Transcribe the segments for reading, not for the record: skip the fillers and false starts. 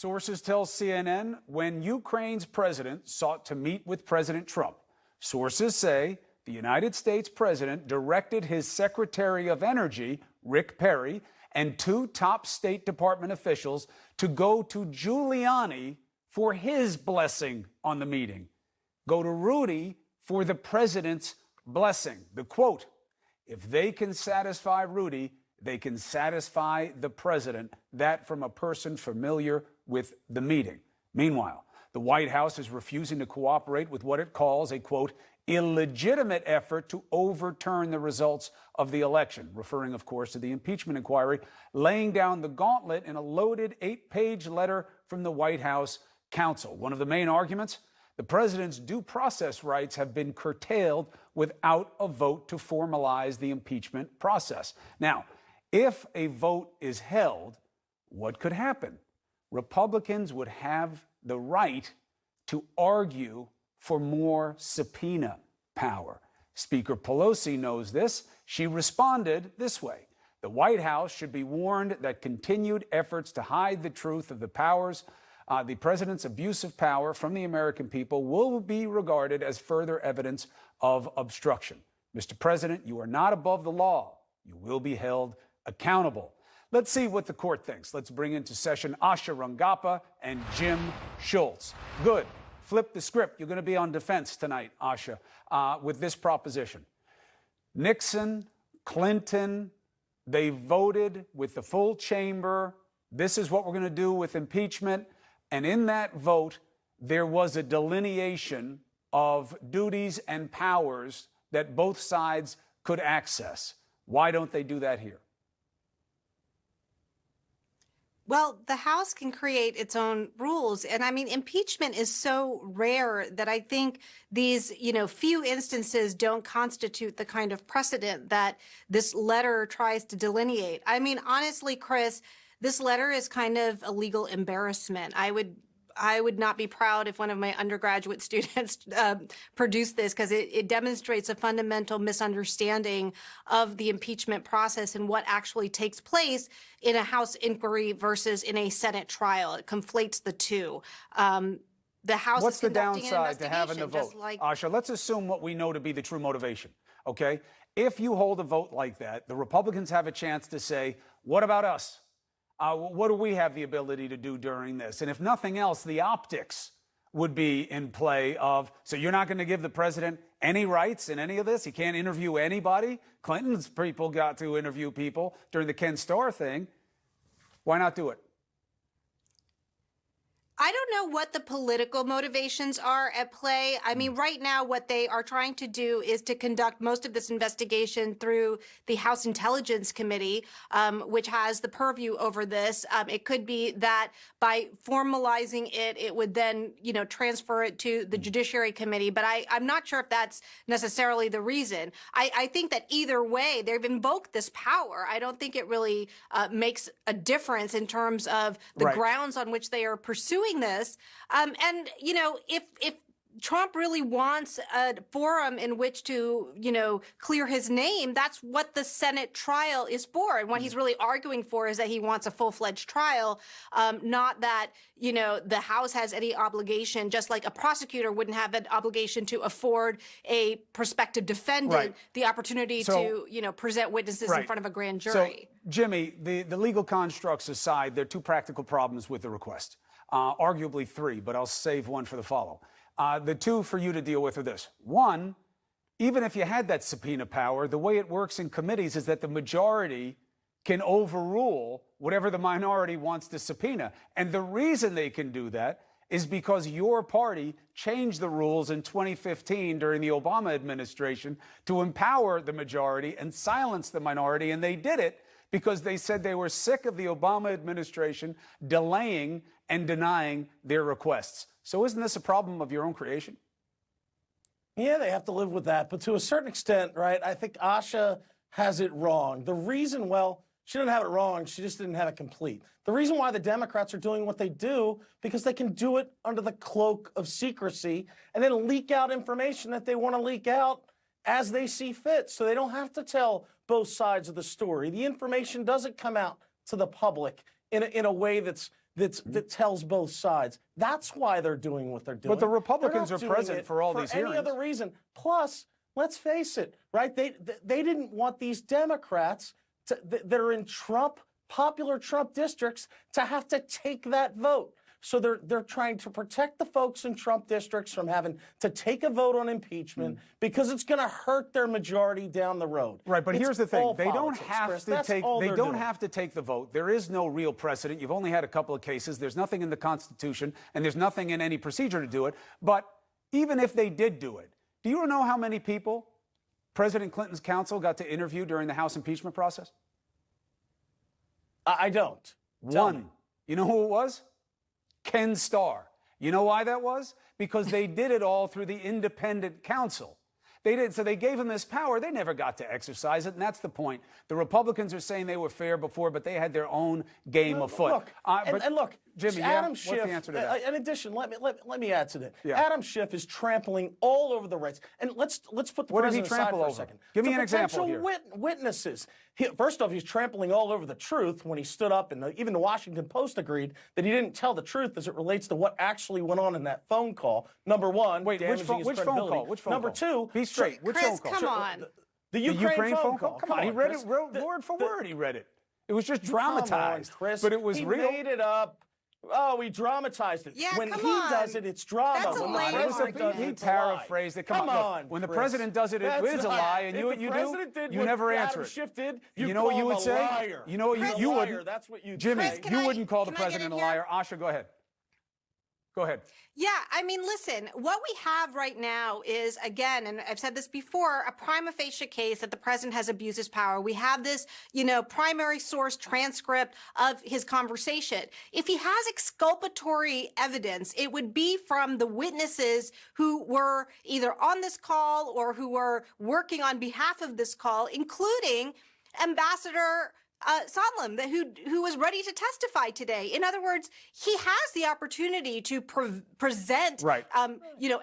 Sources tell CNN when Ukraine's president sought to meet with President Trump, sources say the United States president directed his Secretary of Energy, Rick Perry, and two top State Department officials to go to Giuliani for his blessing on the meeting. Go to Rudy for the president's blessing. The quote, if they can satisfy Rudy, they can satisfy the president. That from a person familiar with the meeting. Meanwhile, the White House is refusing to cooperate with what it calls a, quote, illegitimate effort to overturn the results of the election, referring, of course, to the impeachment inquiry, laying down the gauntlet in a loaded 8-page letter from the White House counsel. One of the main arguments, the president's due process rights have been curtailed without a vote to formalize the impeachment process. Now, if a vote is held, what could happen? Republicans would have the right to argue for more subpoena power. Speaker Pelosi knows this. She responded this way. The White House should be warned that continued efforts to hide the truth of the president's abuse of power from the American people will be regarded as further evidence of obstruction. Mr. President, you are not above the law. You will be held accountable. Let's see what the court thinks. Let's bring into session Asha Rangappa and Jim Schultz. Good. Flip the script. You're going to be on defense tonight, Asha, with this proposition. Nixon, Clinton, they voted with the full chamber. This is what we're going to do with impeachment. And in that vote, there was a delineation of duties and powers that both sides could access. Why don't they do that here? Well, the House can create its own rules. And I mean, impeachment is so rare that I think these, few instances don't constitute the kind of precedent that this letter tries to delineate. I mean, honestly, Chris, this letter is kind of a legal embarrassment. I would not be proud if one of my undergraduate students produced this, because it demonstrates a fundamental misunderstanding of the impeachment process and what actually takes place in a House inquiry versus in a Senate trial. It conflates the two. The House What's is the conducting downside to having the vote? Asha, let's assume what we know to be the true motivation, okay? If you hold a vote like that, the Republicans have a chance to say, what about us? What do we have the ability to do during this? And if nothing else, the optics would be in play of, so you're not going to give the president any rights in any of this? He can't interview anybody? Clinton's people got to interview people during the Ken Starr thing. Why not do it? I don't know what the political motivations are at play. I mean, right now, what they are trying to do is to conduct most of this investigation through the House Intelligence Committee, which has the purview over this. It could be that by formalizing it, it would then, transfer it to the Judiciary Committee. But I'm not sure if that's necessarily the reason. I think that either way, they've invoked this power. I don't think it really makes a difference in terms of the grounds on which they are pursuing this. If Trump really wants a forum in which to, clear his name, that's what the Senate trial is for. And what he's really arguing for is that he wants a full-fledged trial, not that, the House has any obligation, just like a prosecutor wouldn't have an obligation to afford a prospective defendant the opportunity to, present witnesses in front of a grand jury. So, Jimmy, the legal constructs aside, there are two practical problems with the request. Arguably three, but I'll save one for the follow. The two for you to deal with are this. One, even if you had that subpoena power, the way it works in committees is that the majority can overrule whatever the minority wants to subpoena. And the reason they can do that is because your party changed the rules in 2015 during the Obama administration to empower the majority and silence the minority. And they did it because they said they were sick of the Obama administration delaying and denying their requests. So isn't this a problem of your own creation? Yeah, they have to live with that. But to a certain extent, right, I think Asha has it wrong. The reason, well, she didn't have it wrong. She just didn't have it complete. The reason why the Democrats are doing what they do, because they can do it under the cloak of secrecy and then leak out information that they want to leak out as they see fit. So they don't have to tell both sides of the story. The information doesn't come out to the public in a way that's that tells both sides. That's why they're doing what they're doing. But the Republicans They're are not doing present it for all these any hearings. other reason. Plus, let's face it, right? They didn't want these Democrats that are in popular Trump districts to have to take that vote. So they're trying to protect the folks in Trump districts from having to take a vote on impeachment because it's going to hurt their majority down the road. Right, but here's the thing: they don't politics, have Chris. to That's take. all They they're don't doing. have to take the vote. There is no real precedent. You've only had a couple of cases. There's nothing in the Constitution, and there's nothing in any procedure to do it. But even if they did do it, do you know how many people President Clinton's counsel got to interview during the House impeachment process? I don't. Tell me. One. You know who it was? Ken Starr. You know why that was? Because they did it all through the independent counsel. They did, so they gave him this power. They never got to exercise it, and that's the point. The Republicans are saying they were fair before, but they had their own game afoot. Look, and look, Jimmy, Adam what's Schiff, the answer to that? in addition, let me add to that. Yeah. Adam Schiff is trampling all over the rights. And let's put the What did he president aside trample for a over? second. Give me The an example potential here. Witnesses. First off, he's trampling all over the truth when he stood up, and even the Washington Post agreed that he didn't tell the truth as it relates to what actually went on in that phone call. Number one, Wait, which phone call? Which phone Number call? two, Be straight. Which Chris, phone call? come on. The The Ukraine phone call. Come on, he read it Chris. word for word. He read it. It was just Come on, dramatized, Chris. but it was he real. made it up. Oh, he dramatized it. Yeah, when come he on. does it, it's drama. That's a When the lame president does argument. it, He it's a lie. paraphrased it. Come on. Look, when the Chris. president does it, it That's is a not- lie, and if you what the you president do? did You what never Adam answer it. Schiff did, You know what call you him would a say? liar. You know what He's a you liar. wouldn't. That's what you Jimmy, Chris, can you I- wouldn't call the can I get president a in here? liar. Asha, go ahead. Go ahead. Yeah, I mean, listen, what we have right now is, again, and I've said this before, a prima facie case that the president has abused his power. We have this, primary source transcript of his conversation. If he has exculpatory evidence, it would be from the witnesses who were either on this call or who were working on behalf of this call, including Ambassador Sondland, who was ready to testify today. In other words, he has the opportunity to present, Right.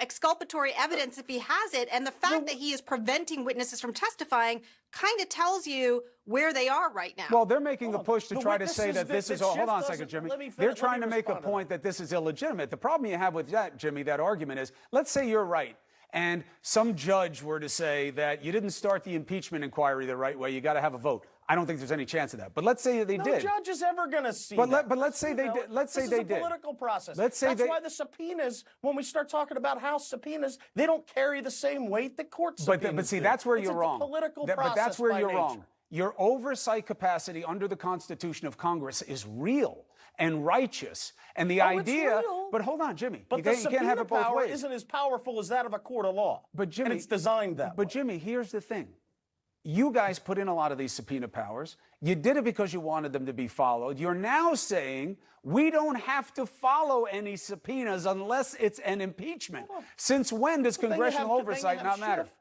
Exculpatory evidence if he has it. And the fact that he is preventing witnesses from testifying kind of tells you where they are right now. Well, they're making a push to The try to say witnesses that this that is all. Hold Schiff on a second, doesn't- Jimmy. let me They're finish- trying let to me make a respond to point that this is illegitimate. The problem you have with that, Jimmy, that argument is, let's say you're right, and some judge were to say that you didn't start the impeachment inquiry the right way. You got to have a vote. I don't think there's any chance of that. But let's say they No did. judge is ever going to see But that. let's say they did. Let's say This they is a did. political process. Let's say That's they- why the subpoenas, when we start talking about House subpoenas, they don't carry the same weight that court subpoenas But see, do. that's where It's you're a wrong. Political But process that's where by you're nature. wrong. Your oversight capacity under the Constitution of Congress is real and righteous. And the Oh, it's idea. real. But hold on, Jimmy. But you the can't have subpoena it both power ways. isn't as powerful as that of a court of law. But Jimmy, and it's designed that way. But Jimmy, here's the thing. You guys put in a lot of these subpoena powers. You did it because you wanted them to be followed. You're now saying we don't have to follow any subpoenas unless it's an impeachment. Since when does Then you congressional have- oversight then you not have matter? Schiff.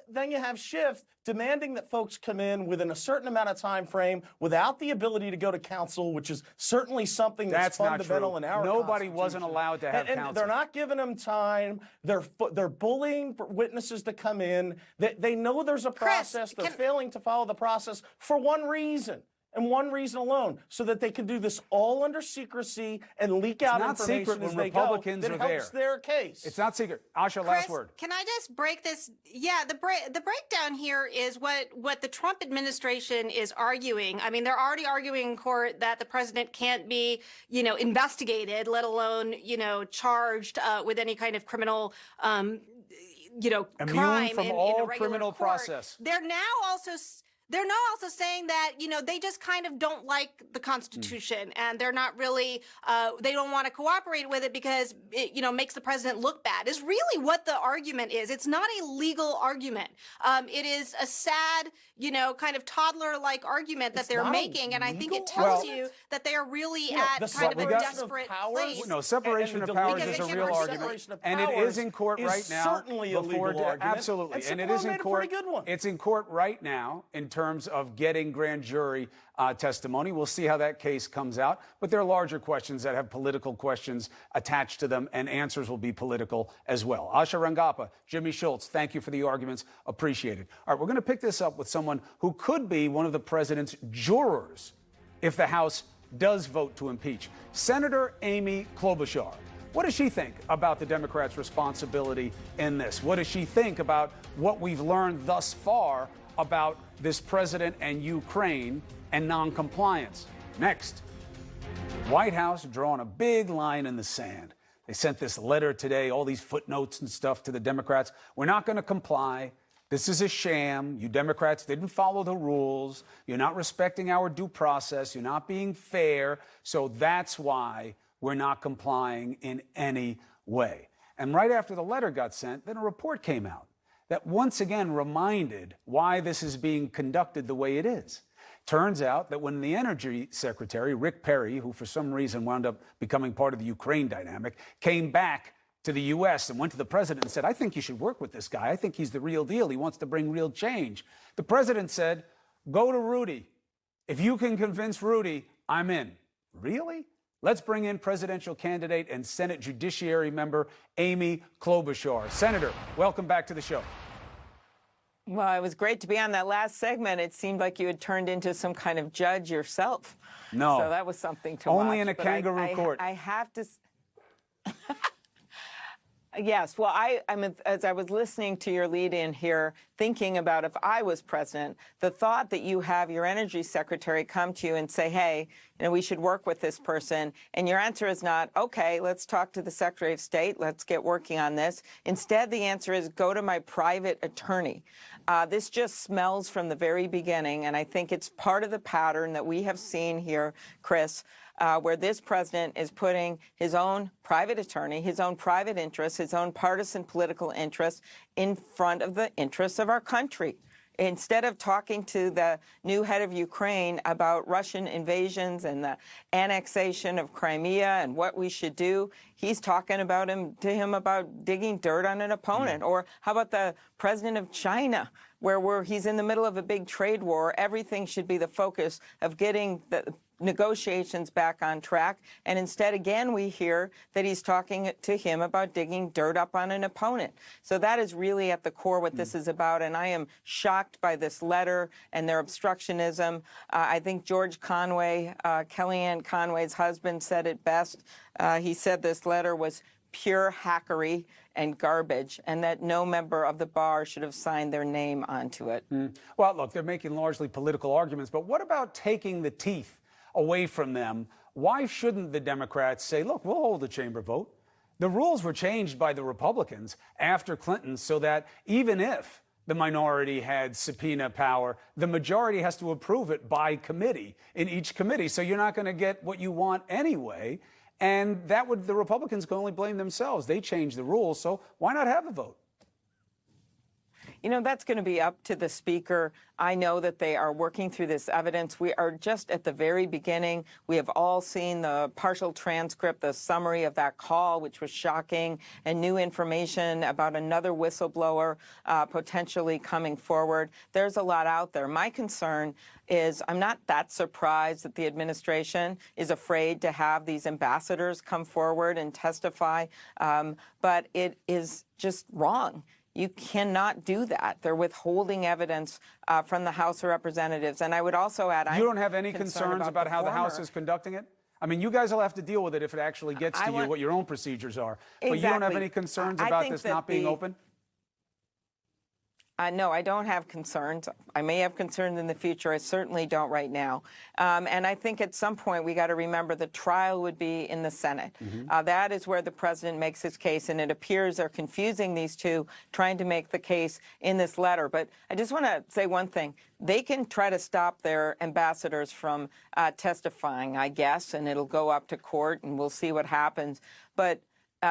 Then you have Schiff demanding that folks come in within a certain amount of time frame without the ability to go to counsel, which is certainly something that's That's not fundamental true. in our Nobody wasn't Constitution. allowed to have and counsel. they're not giving them time. They're bullying witnesses to come in. They know there's a process. They're failing to follow the process for one reason. And one reason alone, so that they can do this all under secrecy and leak out not information secret as when they Republicans go are that helps there. their case. It's not secret. Asha, Chris, last word. can I just break this? Yeah, the breakdown here is what the Trump administration is arguing. I mean, they're already arguing in court that the president can't be, investigated, let alone, charged with any kind of criminal, crime from in all a regular criminal court. process. They're now also saying that, they just kind of don't like the Constitution and they're not really, they don't want to cooperate with it because it, makes the president look bad, is really what the argument is. It's not a legal argument. It is a sad, kind of toddler-like argument that they're not a making. And I think it legal tells argument? you that they are really Yeah, at the kind of a separation of desperate powers- place. No, separation And of the powers deletion is a of real powers- argument, separation of and it is powers in court is right now. certainly a legal argument. Absolutely, And it Cipollo is in made a court. pretty good one. It's in court right now in terms of getting grand jury testimony. We'll see how that case comes out. But there are larger questions that have political questions attached to them, and answers will be political as well. Asha Rangappa, Jimmy Schultz, thank you for the arguments. Appreciate it. All right, we're going to pick this up with someone who could be one of the president's jurors if the House does vote to impeach. Senator Amy Klobuchar. What does she think about the Democrats' responsibility in this? What does she think about what we've learned thus far about this president and Ukraine and noncompliance? Next, White House drawing a big line in the sand. They sent this letter today, all these footnotes and stuff to the Democrats. We're not going to comply. This is a sham. You Democrats didn't follow the rules. You're not respecting our due process. You're not being fair. So that's why we're not complying in any way. And right after the letter got sent, then a report came out that once again reminded why this is being conducted the way it is. Turns out that when the Energy Secretary, Rick Perry, who for some reason wound up becoming part of the Ukraine dynamic, came back to the U.S. and went to the president and said, I think you should work with this guy. I think he's the real deal. He wants to bring real change. The president said, go to Rudy. If you can convince Rudy, I'm in. Really? Let's bring in presidential candidate and Senate Judiciary member Amy Klobuchar. Senator, welcome back to the show. Well, it was great to be on that last segment. It seemed like you had turned into some kind of judge yourself. No. So that was something to watch. Only in a kangaroo court. I have to... Yes. Well, as I was listening to your lead-in here, thinking about if I was president, the thought that you have your energy secretary come to you and say, hey, we should work with this person, and your answer is not, okay, let's talk to the Secretary of State, let's get working on this. Instead, the answer is go to my private attorney. This just smells from the very beginning, and I think it's part of the pattern that we have seen here, Chris, where this president is putting his own private attorney, his own private interests, his own partisan political interests in front of the interests of our country. Instead of talking to the new head of Ukraine about Russian invasions and the annexation of Crimea and what we should do, he's talking to him about digging dirt on an opponent. Or how about the president of China, where he's in the middle of a big trade war? Everything should be the focus of getting the negotiations back on track. And instead, again, we hear that he's talking to him about digging dirt up on an opponent. So that is really at the core what this is about. And I am shocked by this letter and their obstructionism. I think George Conway, Kellyanne Conway's husband, said it best. He said this letter was pure hackery and garbage, and that no member of the bar should have signed their name onto it. Well, look, they're making largely political arguments, but what about taking the teeth away from them? Why shouldn't the Democrats say, look, we'll hold a chamber vote? The rules were changed by the Republicans after Clinton so that even if the minority had subpoena power, the majority has to approve it by committee in each committee. So you're not going to get what you want anyway. And the Republicans can only blame themselves. They changed the rules, so why not have a vote? That's going to be up to the Speaker. I know that they are working through this evidence. We are just at the very beginning. We have all seen the partial transcript, the summary of that call, which was shocking, and new information about another whistleblower potentially coming forward. There's a lot out there. My concern is I'm not that surprised that the administration is afraid to have these ambassadors come forward and testify, but it is just wrong. You cannot do that. They're withholding evidence from the House of Representatives. And I would also add, you don't have any concerns about how the House is conducting it? I mean, you guys will have to deal with it if it actually gets to you, what your own procedures are. But you don't have any concerns about this not being open? No, I don't have concerns. I may have concerns in the future. I certainly don't right now. And I think at some point we got to remember the trial would be in the Senate. That is where the president makes his case, and it appears they're confusing these two, trying to make the case in this letter. But I just want to say one thing. They can try to stop their ambassadors from testifying, I guess, and it'll go up to court, and we'll see what happens. But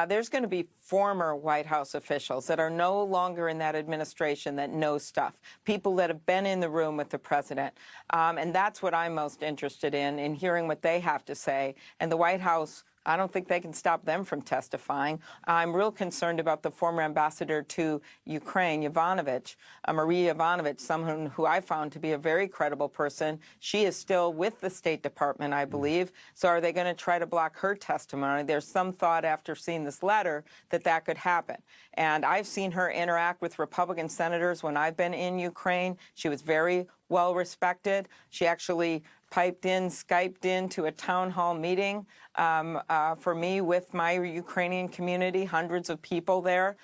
there's going to be former White House officials that are no longer in that administration that know stuff, people that have been in the room with the president. And that's what I'm most interested in hearing what they have to say. And the White House, I don't think they can stop them from testifying. I'm real concerned about the former ambassador to Ukraine, Yovanovitch, Marie Yovanovitch, someone who I found to be a very credible person. She is still with the State Department, I believe. So are they going to try to block her testimony? There's some thought after seeing this letter that that could happen. And I've seen her interact with Republican senators when I've been in Ukraine. She was very well respected. She actually piped in, Skyped in to a town hall meeting for me with my Ukrainian community, hundreds of people there,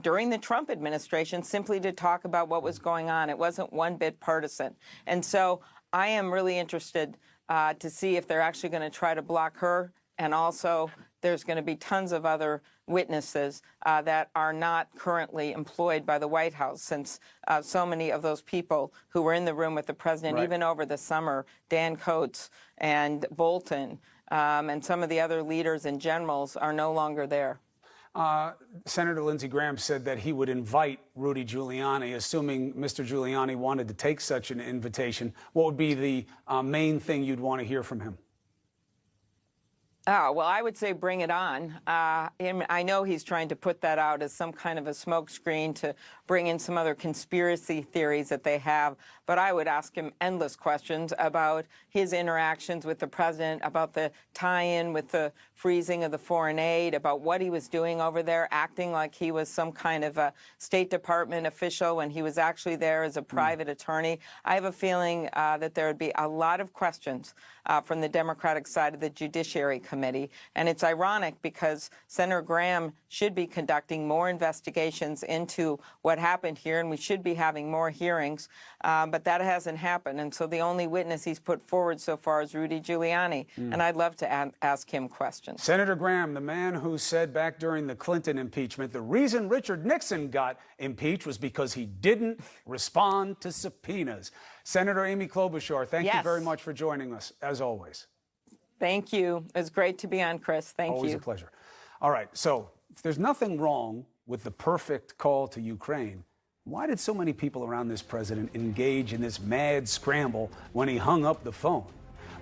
during the Trump administration, simply to talk about what was going on. It wasn't one bit partisan. And so I am really interested to see if they're actually going to try to block her. And also, there's going to be tons of other witnesses that are not currently employed by the White House, since so many of those people who were in the room with the president, even over the summer, Dan Coates and Bolton, and some of the other leaders and generals are no longer there. Senator Lindsey Graham said that he would invite Rudy Giuliani, assuming Mr. Giuliani wanted to take such an invitation. What would be the main thing you'd want to hear from him? Oh, well, I would say bring it on. I know he's trying to put that out as some kind of a smokescreen to bring in some other conspiracy theories that they have. But I would ask him endless questions about his interactions with the president, about the tie-in with the freezing of the foreign aid, about what he was doing over there, acting like he was some kind of a State Department official when he was actually there as a private attorney. I have a feeling that there would be a lot of questions from the Democratic side of the Judiciary Committee. And it's ironic because Senator Graham should be conducting more investigations into what happened here, and we should be having more hearings, but that hasn't happened. And so the only witness he's put forward so far is Rudy Giuliani, and I'd love to ask him questions. Senator Graham, the man who said back during the Clinton impeachment, the reason Richard Nixon got impeached was because he didn't respond to subpoenas. Senator Amy Klobuchar, thank you very much for joining us, as always. Thank you. It's great to be on, Chris. Thank you. Always a pleasure. All right, so if there's nothing wrong with the perfect call to Ukraine, why did so many people around this president engage in this mad scramble when he hung up the phone?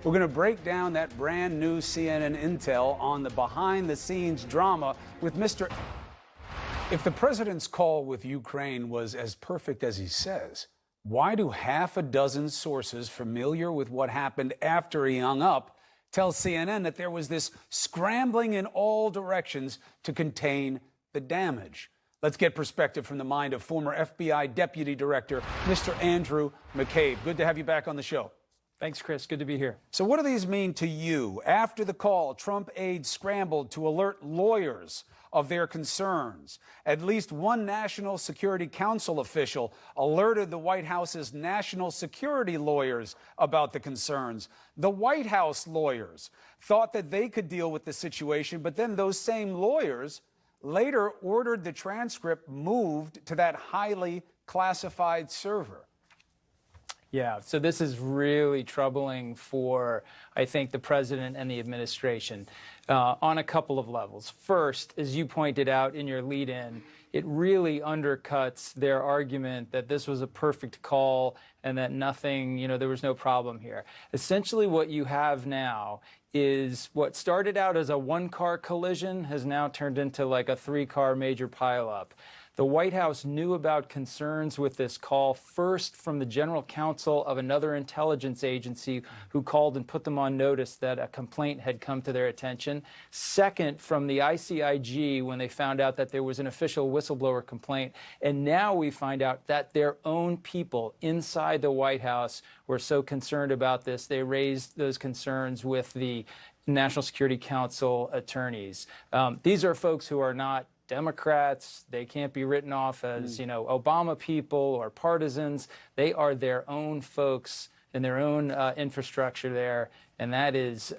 We're going to break down that brand new CNN intel on the behind-the-scenes drama with Mr. If the president's call with Ukraine was as perfect as he says, why do half a dozen sources familiar with what happened after he hung up tell CNN that there was this scrambling in all directions to contain the damage? Let's get perspective from the mind of former FBI Deputy Director, Mr. Andrew McCabe. Good to have you back on the show. Thanks, Chris. Good to be here. So what do these mean to you? After the call, Trump aides scrambled to alert lawyers of their concerns. At least one National Security Council official alerted the White House's national security lawyers about the concerns. The White House lawyers thought that they could deal with the situation, but then those same lawyers later ordered the transcript moved to that highly classified server. Yeah, so this is really troubling for, I think, the president and the administration on a couple of levels. First, as you pointed out in your lead-in, it really undercuts their argument that this was a perfect call and that nothing, there was no problem here. Essentially, what you have now is what started out as a one-car collision has now turned into like a three-car major pileup. The White House knew about concerns with this call first from the general counsel of another intelligence agency who called and put them on notice that a complaint had come to their attention. Second, from the ICIG when they found out that there was an official whistleblower complaint. And now we find out that their own people inside the White House were so concerned about this, they raised those concerns with the National Security Council attorneys. These are folks who are not Democrats. They can't be written off as, Obama people or partisans. They are their own folks and their own infrastructure there. And that is,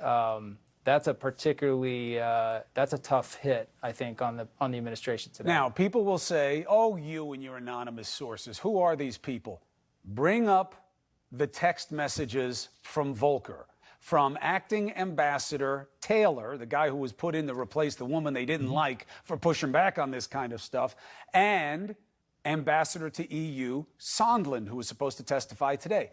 that's a particularly, that's a tough hit, I think, on the administration today. Now, people will say, oh, you and your anonymous sources, who are these people? Bring up the text messages from Volker, from acting ambassador Taylor, the guy who was put in to replace the woman they didn't like for pushing back on this kind of stuff, and ambassador to EU Sondland, who was supposed to testify today.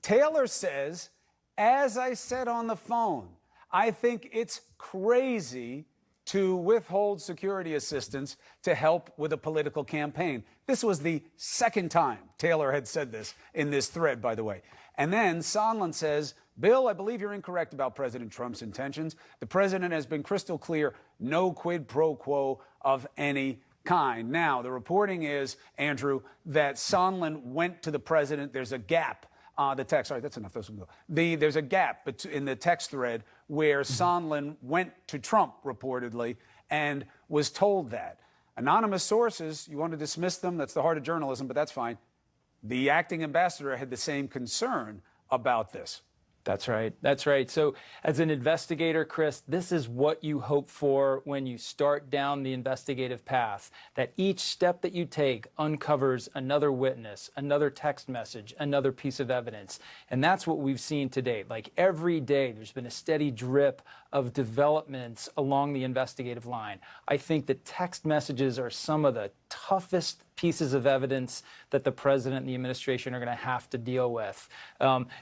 Taylor says, as I said on the phone, I think it's crazy to withhold security assistance to help with a political campaign. This was the second time Taylor had said this in this thread, by the way. And then Sondland says, Bill, I believe you're incorrect about President Trump's intentions. The president has been crystal clear, no quid pro quo of any kind. Now, the reporting is, Andrew, that Sondland went to the president. There's a gap the text. All right, that's enough. Those will go. There's a gap in the text thread where Sondland went to Trump reportedly and was told that. Anonymous sources, you want to dismiss them, that's the heart of journalism, but that's fine. The acting ambassador had the same concern about this. That's right. That's right. So as an investigator, Chris, this is what you hope for when you start down the investigative path, that each step that you take uncovers another witness, another text message, another piece of evidence. And that's what we've seen to date. Like every day, there's been a steady drip of developments along the investigative line. I think the text messages are some of the toughest pieces of evidence that the president and the administration are going to have to deal with.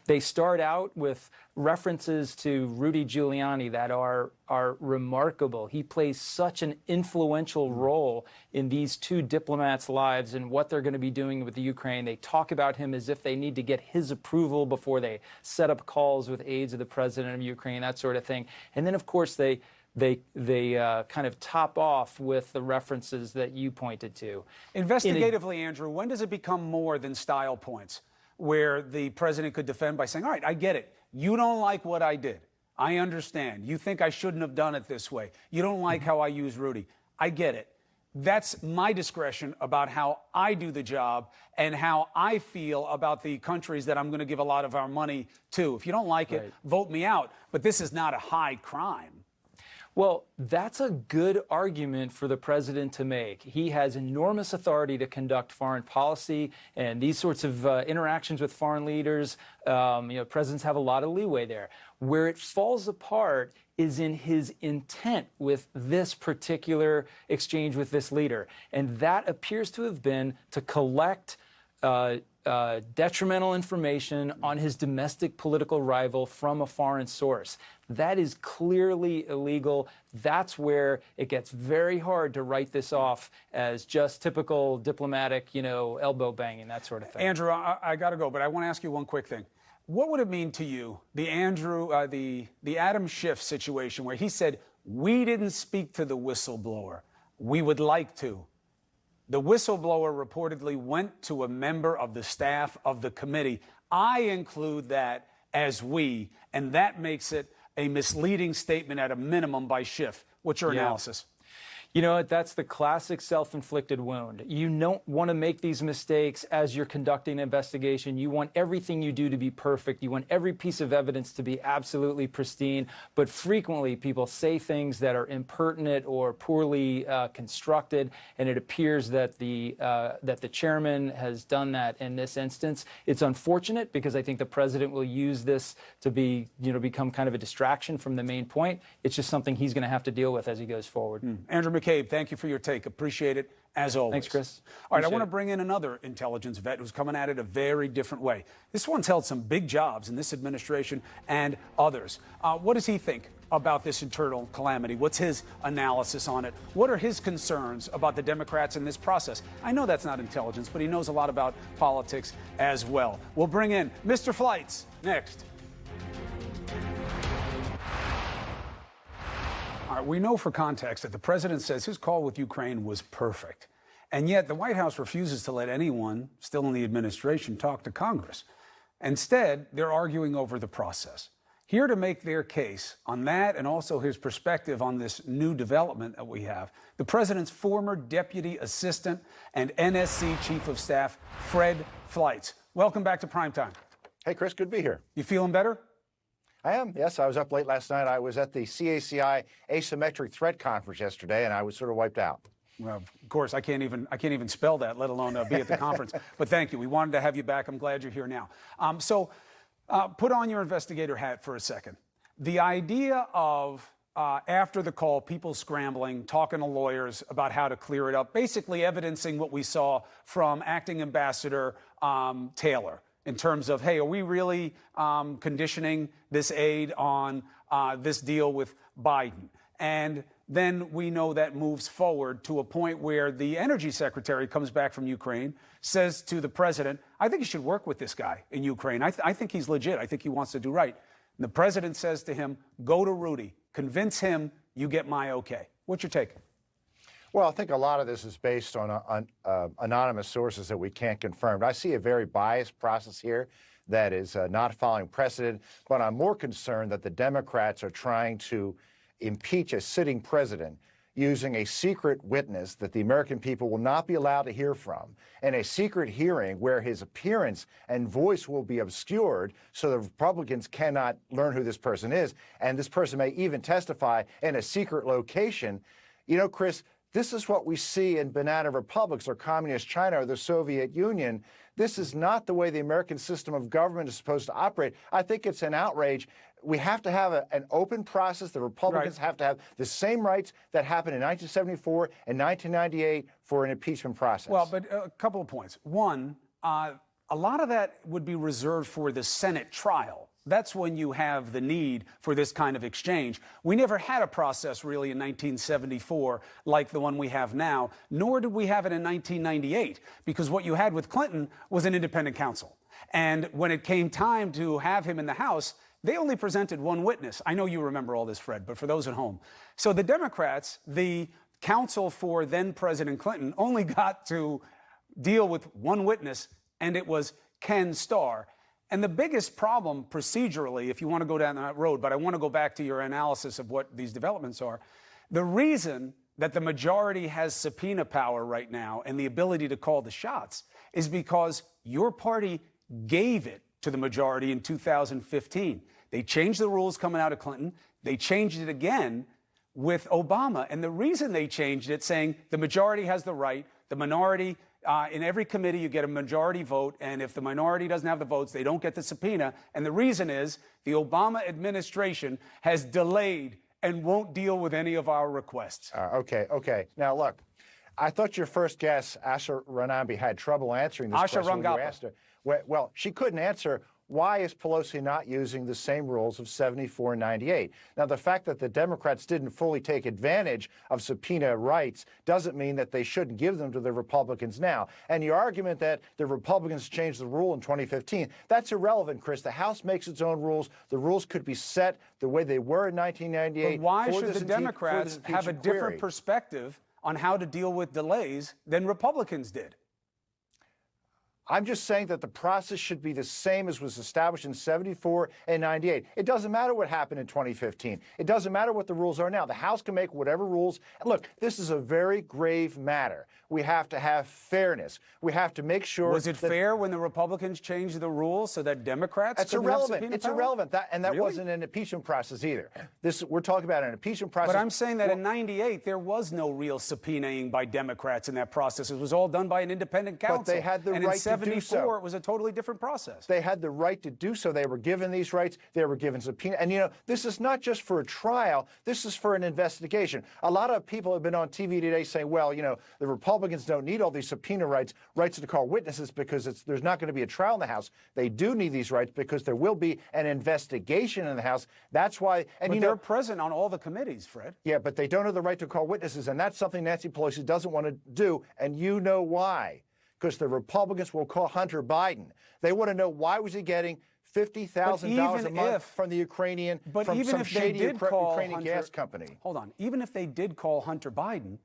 They start out with references to Rudy Giuliani that are remarkable. He plays such an influential role in these two diplomats' lives and what they're going to be doing with the Ukraine. They talk about him as if they need to get his approval before they set up calls with aides of the president of Ukraine, that sort of thing. And then, of course, they kind of top off with the references that you pointed to. Investigatively, Andrew, when does it become more than style points where the president could defend by saying, all right, I get it. You don't like what I did. I understand. You think I shouldn't have done it this way. You don't like how I use Rudy. I get it. That's my discretion about how I do the job and how I feel about the countries that I'm going to give a lot of our money to. If you don't like it, vote me out. But this is not a high crime. Well, that's a good argument for the president to make. He has enormous authority to conduct foreign policy, and these sorts of interactions with foreign leaders, presidents have a lot of leeway there. Where it falls apart is in his intent with this particular exchange with this leader. And that appears to have been to collect detrimental information on his domestic political rival from a foreign source. That is clearly illegal. That's where it gets very hard to write this off as just typical diplomatic, elbow banging, that sort of thing. Andrew, I got to go, but I want to ask you one quick thing. What would it mean to you, the Adam Schiff situation where he said, we didn't speak to the whistleblower. We would like to. The whistleblower reportedly went to a member of the staff of the committee. I include that as we, and that makes it a misleading statement at a minimum by Schiff. What's your analysis? You know what? That's the classic self-inflicted wound. You don't want to make these mistakes as you're conducting an investigation. You want everything you do to be perfect. You want every piece of evidence to be absolutely pristine. But frequently, people say things that are impertinent or poorly constructed, and it appears that the chairman has done that in this instance. It's unfortunate because I think the president will use this to become kind of a distraction from the main point. It's just something he's going to have to deal with as he goes forward. Andrew McCabe, thank you for your take. Appreciate it, as always. Thanks, Chris. All right, I want to bring in another intelligence vet who's coming at it a very different way. This one's held some big jobs in this administration and others. What does he think about this internal calamity? What's his analysis on it? What are his concerns about the Democrats in this process? I know that's not intelligence, but he knows a lot about politics as well. We'll bring in Mr. Flights next. All right, we know for context that the president says his call with Ukraine was perfect. And yet the White House refuses to let anyone still in the administration talk to Congress. Instead, they're arguing over the process. Here to make their case on that and also his perspective on this new development that we have, the president's former deputy assistant and NSC chief of staff, Fred Flights. Welcome back to Primetime. Hey, Chris, good to be here. You feeling better? I am, yes. I was up late last night. I was at the CACI Asymmetric Threat Conference yesterday, and I was sort of wiped out. Well, of course, I can't even spell that, let alone be at the conference. But thank you. We wanted to have you back. I'm glad you're here now. So put on your investigator hat for a second. The idea of, after the call, people scrambling, talking to lawyers about how to clear it up, basically evidencing what we saw from Acting Ambassador Taylor in terms of, hey, are we really conditioning this aid on this deal with Biden? And then we know that moves forward to a point where the energy secretary comes back from Ukraine, says to the president, I think you should work with this guy in Ukraine. I think he's legit. I think he wants to do right. And the president says to him, go to Rudy, convince him you get my okay. What's your take? Well, I think a lot of this is based on anonymous sources that we can't confirm. I see a very biased process here. that is not following precedent. But I'm more concerned that the Democrats are trying to impeach a sitting president using a secret witness that the American people will not be allowed to hear from, and a secret hearing where his appearance and voice will be obscured so the Republicans cannot learn who this person is, and this person may even testify in a secret location. You know, Chris, this is what we see in banana republics or communist China or the Soviet Union. This is not the way the American system of government is supposed to operate. I think it's an outrage. We have to have an open process. The Republicans have to have the same rights that happened in 1974 and 1998 for an impeachment process. Well, but a couple of points. One, a lot of that would be reserved for the Senate trial. That's when you have the need for this kind of exchange. We never had a process really in 1974 like the one we have now, nor did we have it in 1998, because what you had with Clinton was an independent counsel. And when it came time to have him in the House, they only presented one witness. I know you remember all this, Fred, but for those at home. So the Democrats, the counsel for then President Clinton, only got to deal with one witness, and it was Ken Starr. And the biggest problem procedurally, if you want to go down that road, but I want to go back to your analysis of what these developments are, the reason that the majority has subpoena power right now and the ability to call the shots is because your party gave it to the majority in 2015. They changed the rules coming out of Clinton. They changed it again with Obama. And the reason they changed it, saying the majority has the right, the minority, in every committee you get a majority vote, and if the minority doesn't have the votes, they don't get the subpoena. And the reason is the Obama administration has delayed and won't deal with any of our requests. Okay. Now, look, I thought your first guest, Asha Ranambi, had trouble answering this question when you asked her. Well, she couldn't answer. Why is Pelosi not using the same rules of 74 and 98? Now, the fact that the Democrats didn't fully take advantage of subpoena rights doesn't mean that they shouldn't give them to the Republicans now. And your argument that the Republicans changed the rule in 2015, that's irrelevant, Chris. The House makes its own rules. The rules could be set the way they were in 1998. But why should the Democrats have a different perspective on how to deal with delays than Republicans did? I'm just saying that the process should be the same as was established in 74 and 98. It doesn't matter what happened in 2015. It doesn't matter what the rules are now. The House can make whatever rules. And look, this is a very grave matter. We have to have fairness. We have to make sure. Was it fair when the Republicans changed the rules so that Democrats? It's irrelevant. It's irrelevant. That really? Wasn't an impeachment process either. We're talking about an impeachment process. But I'm saying that in 98 there was no real subpoenaing by Democrats in that process. It was all done by an independent counsel. But they had the right to do so. And in 74 it was a totally different process. They had the right to do so. They were given these rights. They were given subpoena. And you know, this is not just for a trial. This is for an investigation. A lot of people have been on TV today saying, well, you know, the Republicans don't need all these subpoena rights to call witnesses because there's not going to be a trial in the House. They do need these rights because there will be an investigation in the House. That's why. And but they're present on all the committees, Fred. Yeah, but they don't have the right to call witnesses, and that's something Nancy Pelosi doesn't want to do, and you know why. Because the Republicans will call Hunter Biden. They want to know why was he getting $50,000 a month from the Ukrainian, from some shady Ukrainian gas company. Hold on. Even if they did call Hunter Biden,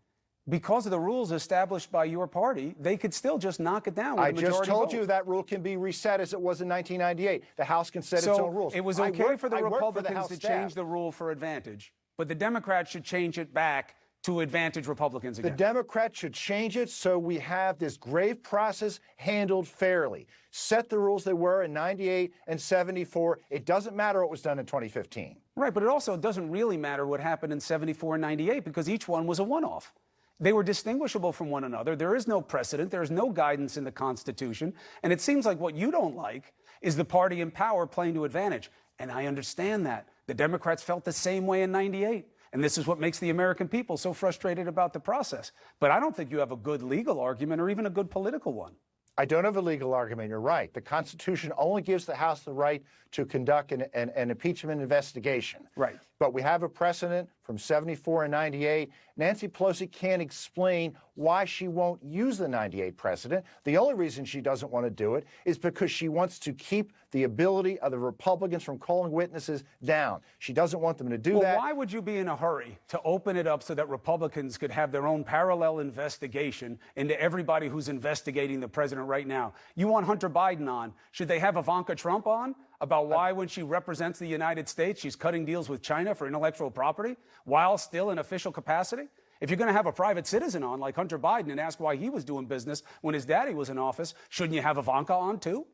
because of the rules established by your party, they could still just knock it down with a majority vote. I just told vote. you that rule can be reset as it was in 1998. The House can set its own rules. It was okay for the Republicans to change the rule for advantage, but the Democrats should change it back to advantage Republicans again. The Democrats should change it so we have this grave process handled fairly. Set the rules they were in 98 and 74. It doesn't matter what was done in 2015. Right, but it also doesn't really matter what happened in 74 and 98 because each one was a one-off. They were distinguishable from one another. There is no precedent. There is no guidance in the Constitution. And it seems like what you don't like is the party in power playing to advantage. And I understand that. The Democrats felt the same way in 98. And this is what makes the American people so frustrated about the process. But I don't think you have a good legal argument or even a good political one. I don't have a legal argument. You're right. The Constitution only gives the House the right to conduct an impeachment investigation. Right. But we have a precedent from 74 and 98. Nancy Pelosi can't explain why she won't use the 98 precedent. The only reason she doesn't want to do it is because she wants to keep the ability of the Republicans from calling witnesses down. She doesn't want them to do that. Why would you be in a hurry to open it up so that Republicans could have their own parallel investigation into everybody who's investigating the president right now? You want Hunter Biden on. Should they have Ivanka Trump on about why, when she represents the United States, she's cutting deals with China for intellectual property while still in official capacity? If you're going to have a private citizen on like Hunter Biden and ask why he was doing business when his daddy was in office, shouldn't you have Ivanka on too?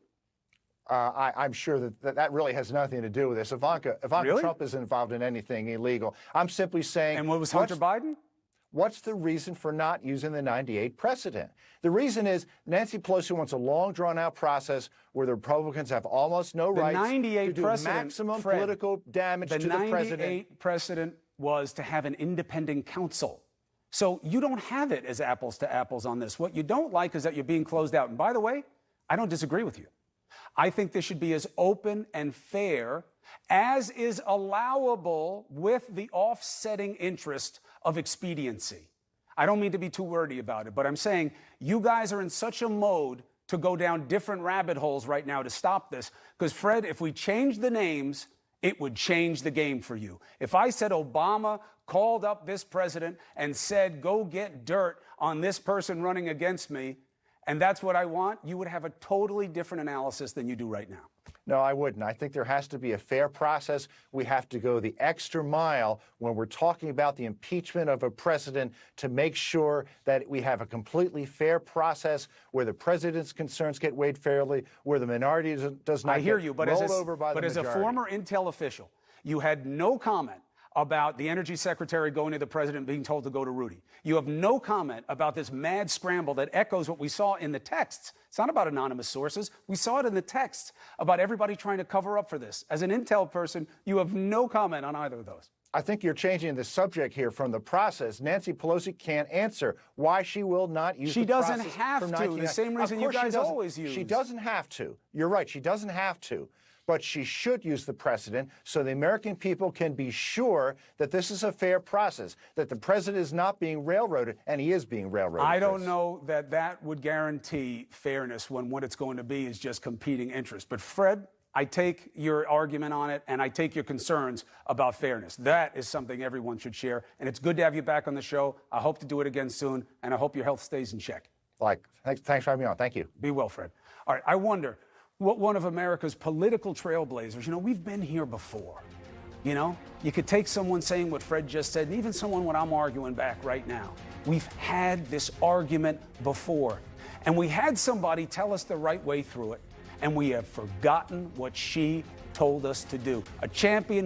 I'm sure that really has nothing to do with this. Ivanka Really? Trump isn't involved in anything illegal. I'm simply saying. And what was Hunter Biden? What's the reason for not using the 98 precedent? The reason is Nancy Pelosi wants a long, drawn-out process where the Republicans have almost no rights to do maximum political damage to the president. The 98 precedent was to have an independent counsel. So you don't have it as apples to apples on this. What you don't like is that you're being closed out. And by the way, I don't disagree with you. I think this should be as open and fair as is allowable with the offsetting interest of expediency. I don't mean to be too wordy about it, but I'm saying you guys are in such a mode to go down different rabbit holes right now to stop this. Because, Fred, if we change the names, it would change the game for you. If I said Obama called up this president and said, go get dirt on this person running against me, and that's what I want, you would have a totally different analysis than you do right now. No, I wouldn't. I think there has to be a fair process. We have to go the extra mile when we're talking about the impeachment of a president to make sure that we have a completely fair process where the president's concerns get weighed fairly, where the minority does not get rolled over by the majority. But as a former intel official, you had no comment about the energy secretary going to the president being told to go to Rudy. You have no comment about this mad scramble that echoes what we saw in the texts. It's not about anonymous sources. We saw it in the texts about everybody trying to cover up for this. As an intel person, you have no comment on either of those. I think you're changing the subject here from the process. Nancy Pelosi can't answer why she will not use the process. She doesn't have to. The same reason you guys always use. She doesn't have to. You're right. She doesn't have to. But she should use the precedent so the American people can be sure that this is a fair process, that the president is not being railroaded, and he is being railroaded. I don't know that that would guarantee fairness when what it's going to be is just competing interests. But, Fred, I take your argument on it, and I take your concerns about fairness. That is something everyone should share, and it's good to have you back on the show. I hope to do it again soon, and I hope your health stays in check. Thanks for having me on. Thank you. Be well, Fred. All right, I wonder what one of America's political trailblazers, we've been here before. You could take someone saying what Fred just said, and even someone what I'm arguing back right now. We've had this argument before, and we had somebody tell us the right way through it, and we have forgotten what she told us to do. A champion